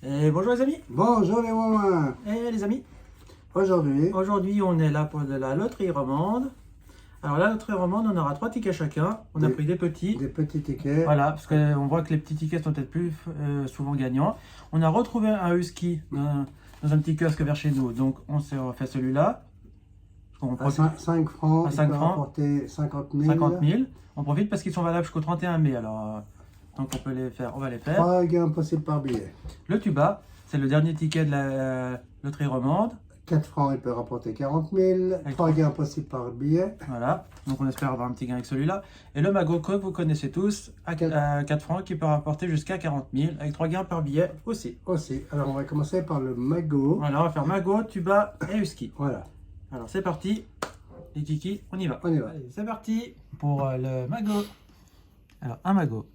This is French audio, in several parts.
Et bonjour les amis. Bonjour les moments. Et les amis, Aujourd'hui, on est là pour de la loterie romande. Alors la loterie romande, on aura 3 tickets chacun. On a pris des petits. des petits tickets. Voilà, parce qu'on voit que les petits tickets sont peut-être plus souvent gagnants. On a retrouvé un husky dans un petit kiosque vers chez nous. Donc on s'est refait celui-là. À 5 francs, à il 5 peut francs, rapporter 50 000. 50 000. On profite parce qu'ils sont valables jusqu'au 31 mai. Alors donc on peut les faire, on va les faire. 3 gains possibles par billet. Le tuba, c'est le dernier ticket de la loterie romande. 4 francs, il peut rapporter 40 000. 3 gains possibles par billet. Voilà, donc on espère avoir un petit gain avec celui-là. Et le magot que vous connaissez tous, à 4 francs, qui peut rapporter jusqu'à 40 000, avec 3 gains par billet aussi. Alors on va commencer par le magot. Voilà, on va faire magot, tuba et husky. Voilà. Alors c'est parti, les kikis, on y va. On y va. Allez, c'est parti pour le magot. Alors un magot.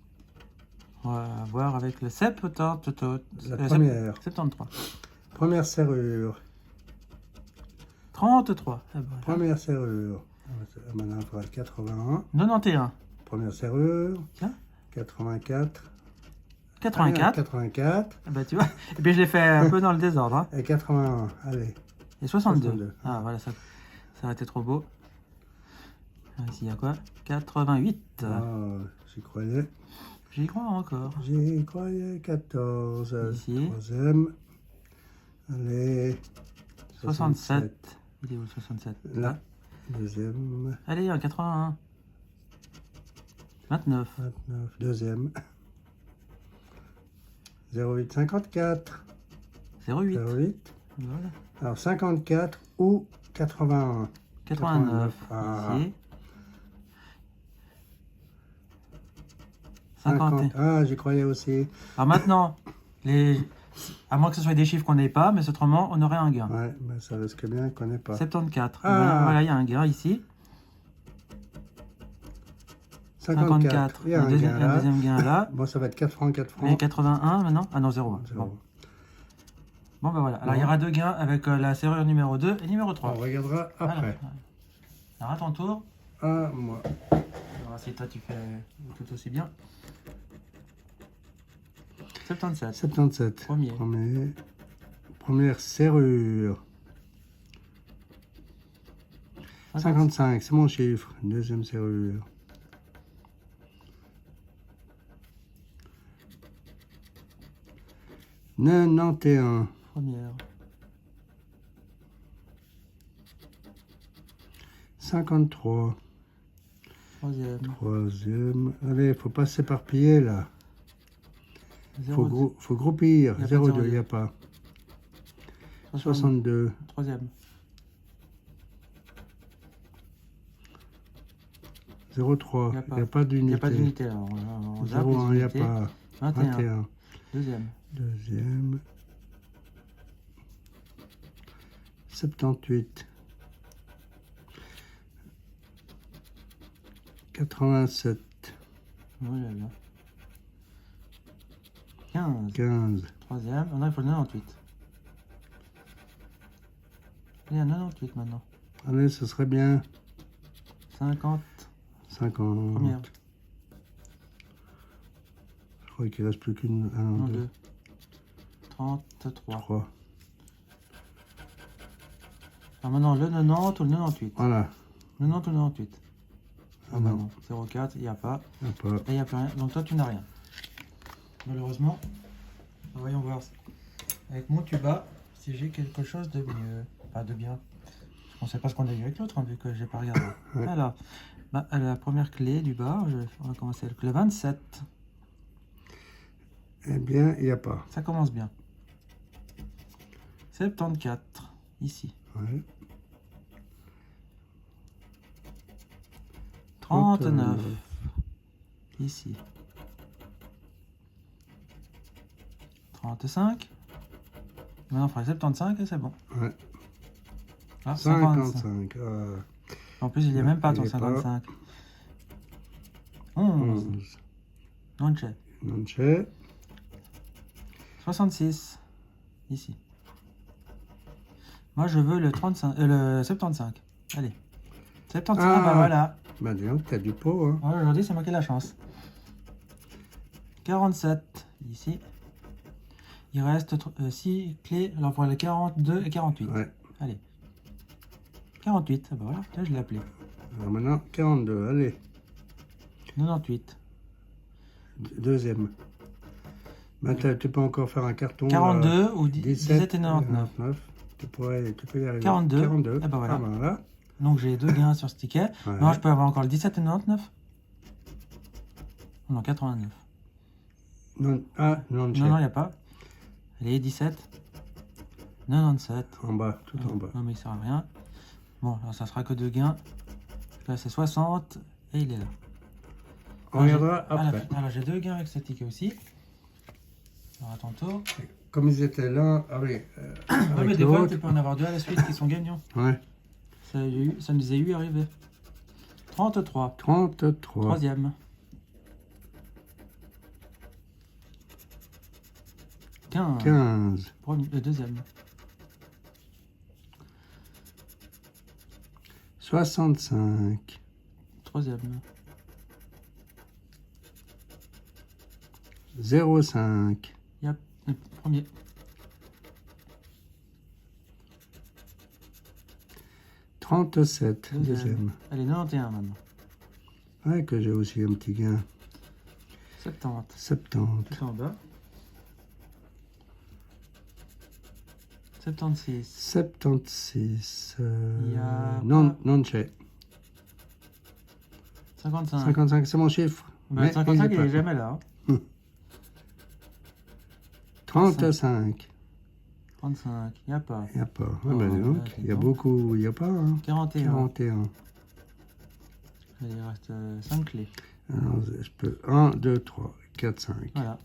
On va voir avec le 73. La première. 73. Première serrure. 33. Ah, voilà. Première serrure. Maintenant, on fera 81. 91. Première serrure. Tiens. 84. 84. 84. Ah bah, tu vois. Et puis je l'ai fait un peu dans le désordre. Hein. Et 81. Allez. Et 62. 62. Ah voilà, ça aurait été trop beau. Ici, il y a quoi? 88. Oh, j'y croyais. J'y crois encore. J'y croyais. 14. Ici. Troisième. Allez. 67. Il est où le 67? Là. Deuxième. Allez, en 81. 29. 29. Deuxième. 08. 54. 08. 08. Voilà. Alors 54 ou 81. 89. Ah. Ici. 51. Ah, j'y croyais aussi. Alors maintenant, à moins que ce soit des chiffres qu'on n'ait pas, mais autrement, on aurait un gain. Ouais, mais ça risque bien qu'on n'ait pas. 74. Ah. Voilà, il y a un gain ici. 54. Il y a un gain là. deuxième gain là. Bon, ça va être 4 francs, 4 francs. Et 81 maintenant? Ah non, 0. Zéro. Bon, ben voilà. Alors, il y aura 2 gains avec la serrure numéro 2 et numéro 3. On regardera après. Alors, à ton tour. Ah, moi. Alors, si toi, tu fais tout aussi bien. 77. 77. Premier. Première serrure. 55, c'est mon chiffre. Deuxième serrure. 91. Première. 53. Troisième. Troisième. Allez, faut pas s'éparpiller là. Faut groupir. Il y a pas de 02, il n'y a pas. 62. Troisième. 03. Il n'y a pas Il n'y a pas d'unité. d'unité. Alors, on 01, il n'y a pas. 21. Deuxième. Deuxième. 78. 87. Oh là là. 15. 15. Troisième. Maintenant, il faut le 98. Il y a 98 maintenant. Allez, ce serait bien. 50. 50. Première. Je crois qu'il ne reste plus qu'une. 1, 2, 33. 3. Alors maintenant, le 90 ou le 98. Voilà. 90 ou le 98. Ah non. 04, il n'y a pas. Il n'y a pas. Et il n'y a plus rien. Donc toi, tu n'as rien. Malheureusement. Voyons voir avec mon tuba si j'ai quelque chose de mieux. Pas de bien. On ne sait pas ce qu'on a eu avec l'autre, hein, vu que j'ai pas regardé. Ouais. Alors, la première clé du bas, on va commencer avec le 27. Eh bien, il n'y a pas. Ça commence bien. 74, ici. Ouais. 39, ici. 35. Maintenant, on fera 75 et c'est bon. Ouais. Ah, 55. 55. En plus, il n'y a même pas ton Il est pas. 55. 11. 11. Non-che. Non-che. 66. Ici. Moi, je veux le 35, le 75. Allez. 75, Ah. bah voilà. Bah dis donc, t'as du pot, hein. Ouais, aujourd'hui, c'est moi qui ai la chance. 47, ici. Il reste 6 clés. Alors, pour les 42 et 48. Ouais. Allez. 48. Ah bah voilà, là, je l'ai appelé. Alors maintenant, 42. Allez. 98. Deuxième. Maintenant, tu peux encore faire un carton. 42 ou 17 et 99. Tu peux y arriver. 42. 42. Ah bah voilà. Ah bah voilà. Donc, j'ai 2 gains sur ce ticket. Ouais. Non, je peux avoir encore le 17 et 99. Non, 89. Non, ah, non, Non, il n'y a pas. Allez, 17. 97. En bas, tout en bas. Non, mais il sert à rien. Bon, alors ça sera que 2 gains. Là, c'est 60. Et il est là. On regardera après. Alors, j'ai 2 gains avec ce ticket aussi. Alors, à ton tour. Comme ils étaient là, allez. Ouais, mais avec des fois, l'autre. tu peux en avoir 2 à la suite qui sont gagnants. Ouais. Ça nous est eu arrivé. 33. 33. Troisième. 15. 15. Deuxième. 65. Troisième. 05. Yep. Le premier. 37. Deuxième. Allez, 91 maintenant. Ouais, que j'ai aussi un petit gain. 70. 70. Tout en bas. 76. 76. Il y a non, pas- non, j'ai. 55. 55, c'est mon chiffre. Bah, Mais 55, il pas. est jamais là. Hein. 35. 35. Il n'y a pas. Il n'y a pas. Oh, Donc, il y a beaucoup, il n'y a pas. Hein. 41. 41. Il reste 5 clés. Alors, je peux 1, 2, 3, 4, 5. Voilà.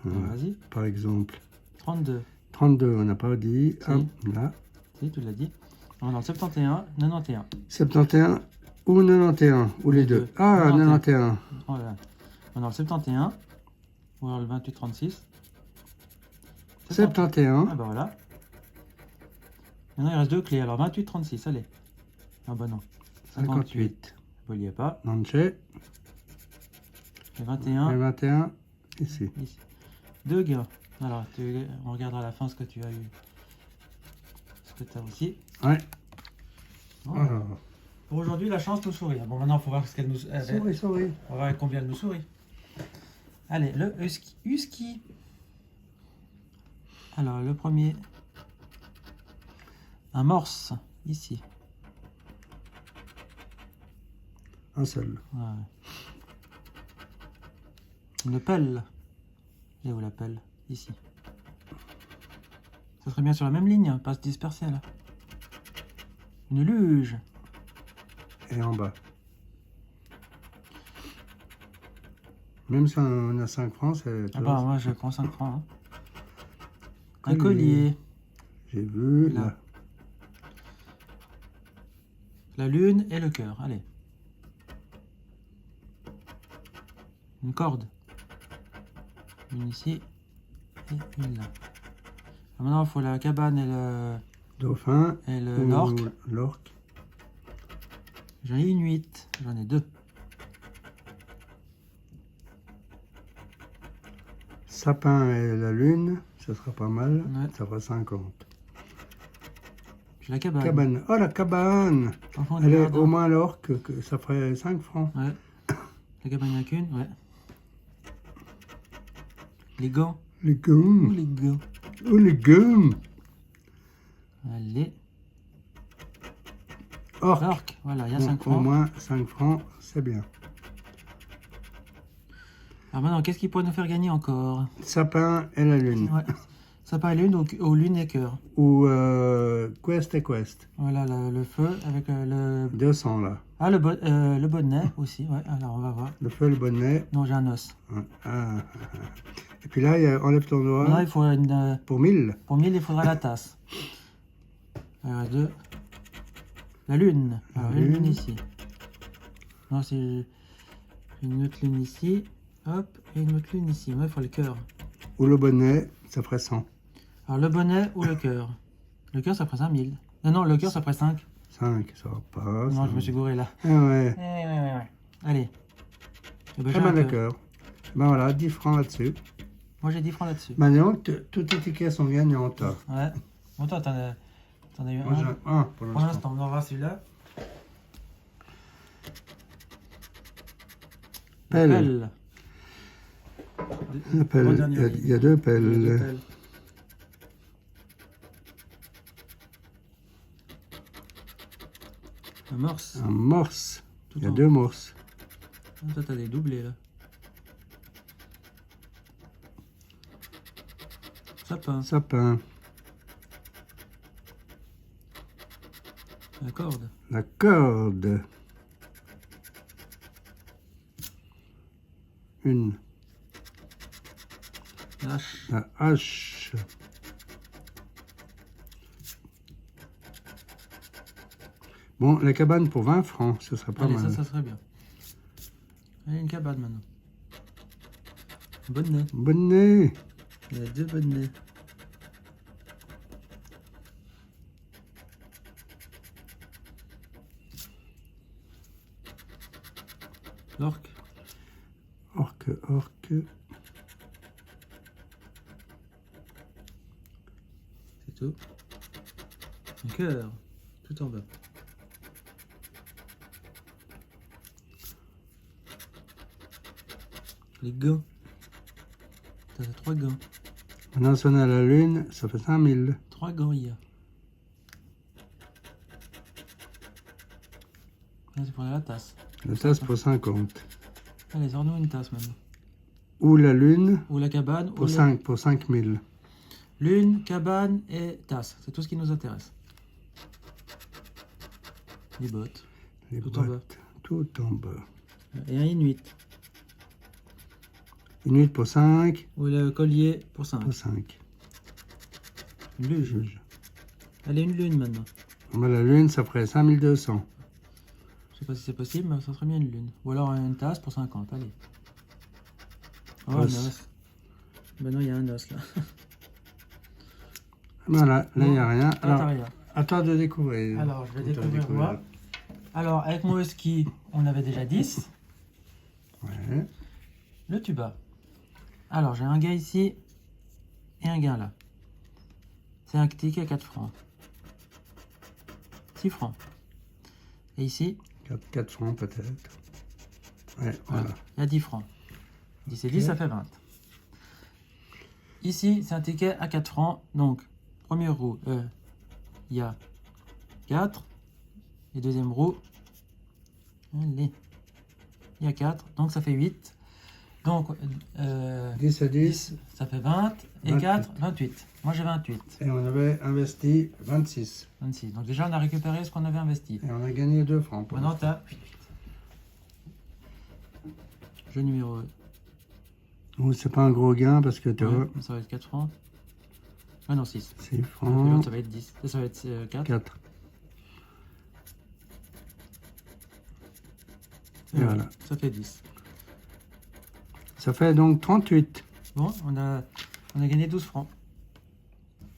Voilà. Vas-y. Par exemple, 32. 32, on n'a pas dit. Si. Hop, là. Si, tu l'as dit. On est dans le 71, 91. 71 ou 91, ou les deux. Ah, 91. Voilà. On est dans le 71. Ou alors le 28-36. 71. Ah bah voilà. Maintenant il reste 2 clés. Alors 28-36, allez. Ah bah non. 58. Bon, il n'y a pas. Non, j'ai. Et 21. Et 21, ici. Ici. 2 gains. Alors, on regardera à la fin ce que tu as eu. Ce que tu as aussi. Ouais. Bon, Alors, pour aujourd'hui, la chance nous sourit. Bon, maintenant, il faut voir ce qu'elle nous souris, souris. On va voir avec combien elle nous sourit. Allez, le husky. Husky. Alors, le premier. Un morse, ici. Un seul. Ouais. Une pelle. Et où la pelle? Ici. Ça serait bien sur la même ligne, pas se disperser là. Une luge. Et en bas. Même si on a 5 francs, c'est... Ah bah moi je prends 5 francs. Hein. Un Collier. collier. J'ai vu, Là. là. La lune et le cœur. Allez. Une corde. Une ici et une là. Maintenant il faut la cabane Dauphin. et ou l'orque. L'orque. J'en ai une 8. J'en ai 2. Sapin et la lune, ça sera pas mal. Ouais. Ça fera 50. J'ai la cabane. Cabane. Oh, la cabane! Au fond du Elle est jardin. au moins l'orque, ça ferait 5 francs. Ouais. La cabane, il n'y en a qu'une, ouais. Les gants. Les Où gommes. les gants? Oh, les gommes! Allez. Orque. Orque. Voilà, il y a Bon, 5 au francs. moins 5 francs, c'est bien. Alors maintenant, qu'est-ce qui pourrait nous faire gagner encore? Sapin et la lune. Ouais. Sapin et lune, donc aux lunes et cœur. Ou Quest et Quest. Voilà le feu avec le... 200 là. Ah, le bonnet aussi, ouais. Alors, on va voir. Le feu, le bonnet. Non, j'ai un os. Ah. Et puis là, enlève ton doigt. Là, il faut une... Pour 1000. Pour 1000, il faudra la tasse. Alors, 2. La lune. Alors, une lune ici. Non, c'est une autre lune ici. Hop, et une autre lune ici. Ouais, il faut le cœur. Ou le bonnet, ça ferait 100. Alors, le bonnet ou le cœur? Le cœur, ça ferait 5000. Non, non, le cœur, ça ferait 5. 5, ça va pas. Non, ça. je me suis gouré là. Ah ouais. Allez. Eh ben, j'ai Ah ben un cœur. d'accord. Ben voilà, 10 francs là-dessus. Moi, j'ai 10 francs là-dessus. Maintenant, toutes les tickets sont gagnantes. Ouais. Bon, toi, t'en as eu Moi, j'ai un. un pour Pour l'instant. l'instant, on va voir celui-là. Pelle. La pelle. Il y a deux pelles. Un morse. Un morse. Tout Il y a en- deux morses. Ah, toi, t'as des doublés là. Sapin. Sapin. La corde. La corde. Une. La hache. La hache. Bon, la cabane pour 20 francs, ce serait pas Allez, mal. ça serait bien. Allez, une cabane maintenant. Bonnet. Bonnet. Il y a deux bonnets. L'orque. Orque. C'est tout. Un cœur. Tout en bas. Les gants. T'as 3 gants. Maintenant, si on a la lune, ça fait 5000. 3 gants il y a. Là, c'est pour la tasse. La tasse pour 50. Allez, sors-nous une tasse maintenant. Ou la lune Ou la cabane. pour, ou 5, pour 5000. Lune, cabane et tasse. C'est tout ce qui nous intéresse. Les bottes. Les Tout en boîtes, tout en bas. Et un inuit. Une nuit pour 5, Ou le collier pour 5. pour 5. Une luge. Juge. Allez, une lune maintenant. La lune, ça ferait 5200. Je sais pas si c'est possible, mais ça serait bien une lune. Ou alors une tasse pour 50. Allez. Oh, un Os. os. Ben non, il y a un os là. Voilà, là, il n'y a rien. À Alors, l'intérieur. à toi de découvrir. Alors, je vais Ou t'as découvrir moi. Alors, avec mon husky, on avait déjà 10. Ouais. Le tuba. Alors, j'ai un gars ici et un gars là. C'est un ticket à 4 francs. 6 francs. Et ici, 4 francs peut-être. Ouais, voilà. il y a 10 francs. 10 et 10, ça fait 20. Ici, c'est un ticket à 4 francs. Donc, première roue, il y a 4. Et deuxième roue, allez, il y a 4. Donc, ça fait 8. Donc, 10 à 10. 10, ça fait 20. Et 28. 4, 28. Moi, j'ai 28. Et on avait investi 26. 26. Donc, déjà, on a récupéré ce qu'on avait investi. Et on a gagné 2 francs. Pour Maintenant, tu as jeu numéro Ou c'est pas un gros gain parce que tu vois, ça va être 4 francs. Ah non, 6. 6 L'autre, francs, ça va être 10. Ça va être 4. 4. Et voilà. Ça fait 10. Ça fait donc 38. Bon, on a gagné 12 francs.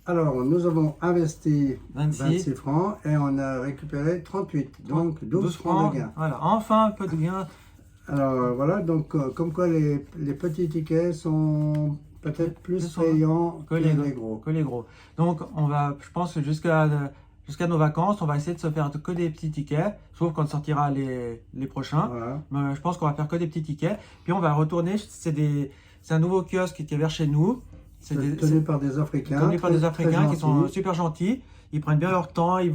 Alors, nous avons investi 26. 26 francs et on a récupéré 38. Donc, 12 francs de gain. Voilà, enfin un peu de gain. Alors, voilà, donc, comme quoi les petits tickets sont peut-être plus Ils sont payants que les gros. Que les gros. Donc, on va, je pense que jusqu'à nos vacances, on va essayer de se faire que des petits tickets, sauf quand sortira les prochains. Voilà. Mais je pense qu'on va faire que des petits tickets. Puis on va retourner, c'est un nouveau kiosque qui est vers chez nous. C'est Tenu par des Africains. Tenu par des très Africains qui sont gentils. super gentils. Ils prennent bien leur temps, ils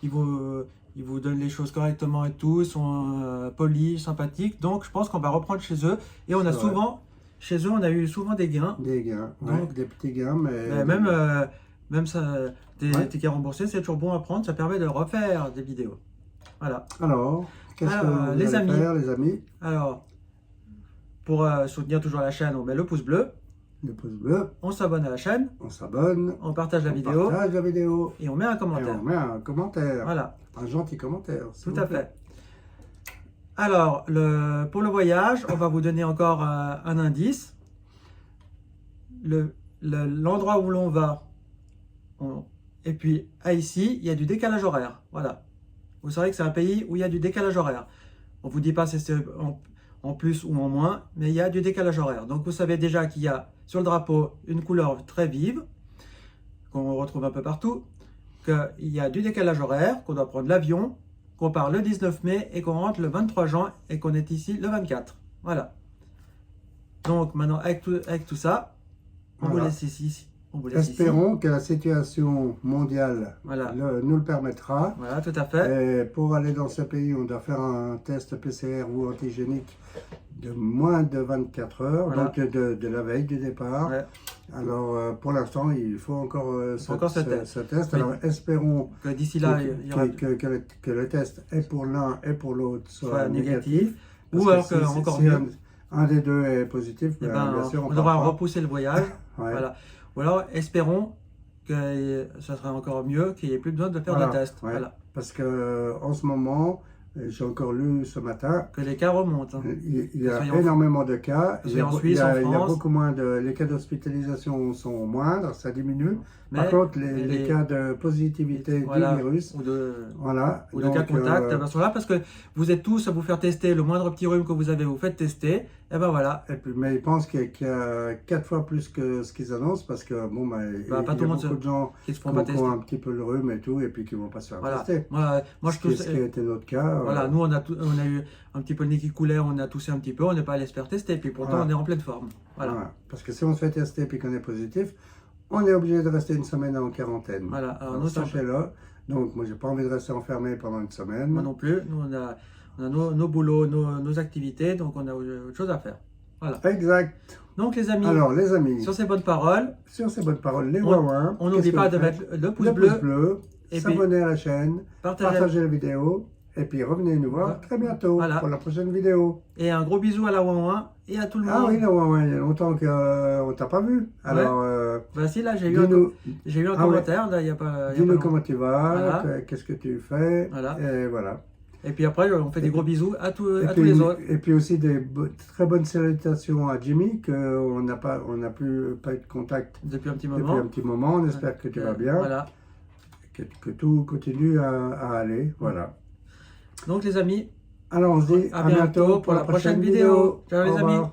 vous donnent les choses correctement et tout. Ils sont polis, sympathiques. Donc je pense qu'on va reprendre chez eux. Et on a C'est vrai. souvent, chez eux, on a eu souvent des gains. Des gains, Donc, ouais, des petits gains, mais... Même ça, des Ouais. tickets remboursés, c'est toujours bon à prendre. Ça permet de refaire des vidéos. Voilà. Alors, qu'est-ce que Alors, vous les allez amis. faire, les amis? Alors, pour soutenir toujours la chaîne, on met le pouce bleu. Le pouce bleu, On s'abonne à la chaîne. on s'abonne, On partage la on vidéo. partage la vidéo Et on met un et commentaire. on met un commentaire, Voilà. un gentil commentaire. s'il Tout vous à plaît. fait. Alors, pour le voyage, on va vous donner encore un indice. L'endroit où l'on va, et puis à ici, il y a du décalage horaire. Voilà. Vous saurez que c'est un pays où il y a du décalage horaire. On vous dit pas, en plus ou en moins, mais il y a du décalage horaire. Donc vous savez déjà qu'il y a sur le drapeau une couleur très vive, qu'on retrouve un peu partout, qu'il y a du décalage horaire, qu'on doit prendre l'avion, qu'on part le 19 mai et qu'on rentre le 23 juin et qu'on est ici le 24. Voilà. Donc maintenant, avec tout ça, on Voilà. vous laisse ici. On vous laisse Espérons ici. que la situation mondiale Voilà. nous le permettra. Voilà, tout à fait. Et pour aller dans ce pays, on doit faire un test PCR ou antigénique de moins de 24 heures, Voilà. donc de la veille du départ. Ouais. Alors, pour l'instant, il faut encore, ce test. ce test. Oui. Alors, espérons Que d'ici là, il y aura que le test est pour l'un et pour l'autre soit négatif. Parce Ou alors que que, encore si mieux, un des deux est positif, eh ben, ben, bien sûr, on devra part pas. repousser le voyage. Ouais. Voilà. Ou alors, espérons que ça sera encore mieux, qu'il n'y ait plus besoin de faire Voilà, de test. ouais. Voilà. Parce que en ce moment, j'ai encore lu ce matin, Que les cas remontent. Hein. il y a Soyons- énormément de cas. Il y a, en Suisse, en il y a France. beaucoup moins les cas d'hospitalisation sont moindres, ça diminue. Par Mais contre, les cas de positivité voilà, du virus, ou de voilà. ou de cas contact, ben, sont là parce que vous êtes tous à vous faire tester, le moindre petit rhume que vous avez, vous faites tester, et ben voilà. Et puis, mais ils pensent qu'il y a 4 fois plus que ce qu'ils annoncent parce que bon, Bah, il y pas a tout le monde beaucoup de gens qui se font qui pas ont tester. un petit peu le rhume et tout, et puis qui ne vont pas se faire Voilà. tester. Moi je Ce qui tousse. a été notre cas. Voilà, nous on a eu un petit peu le nez qui coulait, on a toussé un petit peu, on n'est pas allé se faire tester, puis pourtant Voilà. on est en pleine forme. Voilà. Voilà. Parce que si on se fait tester et qu'on est positif, on est obligé de rester une semaine en quarantaine. Voilà. Alors, Alors, nous, sachez-le. Donc, moi, j'ai pas envie de rester enfermé pendant une semaine. moi non plus, nous on a nos boulots, nos activités, donc on a autre chose à faire. Voilà. Exact. Donc les amis, Alors, les amis, sur ces bonnes paroles, sur ces bonnes paroles, les on ouin on n'oublie pas de mettre le pouce bleu, et puis s'abonner à la chaîne, partager. partager la vidéo, et puis revenez nous voir Voilà. très bientôt Voilà. pour la prochaine vidéo. Et un gros bisou à la Ouin et à tout le Ah monde. oui, la ouin, il y a longtemps qu'on t'a pas vu. Alors, Bah si, là j'ai eu dis-nous un Ah ouais. commentaire, là il n'y a pas, il y a pas dis-nous longtemps. comment tu vas, Voilà. qu'est-ce que tu fais, Voilà. et voilà. Et puis après, on fait des gros bisous à tous puis, les autres. Et puis aussi des très bonnes salutations à Jimmy, qu'on n'a pas eu de contact Depuis un petit depuis moment. un petit moment. On espère que tu vas bien, Voilà. que tout continue à aller. Voilà. Donc les amis, Alors on se dit à bientôt pour la prochaine vidéo. Ciao les Au revoir. amis.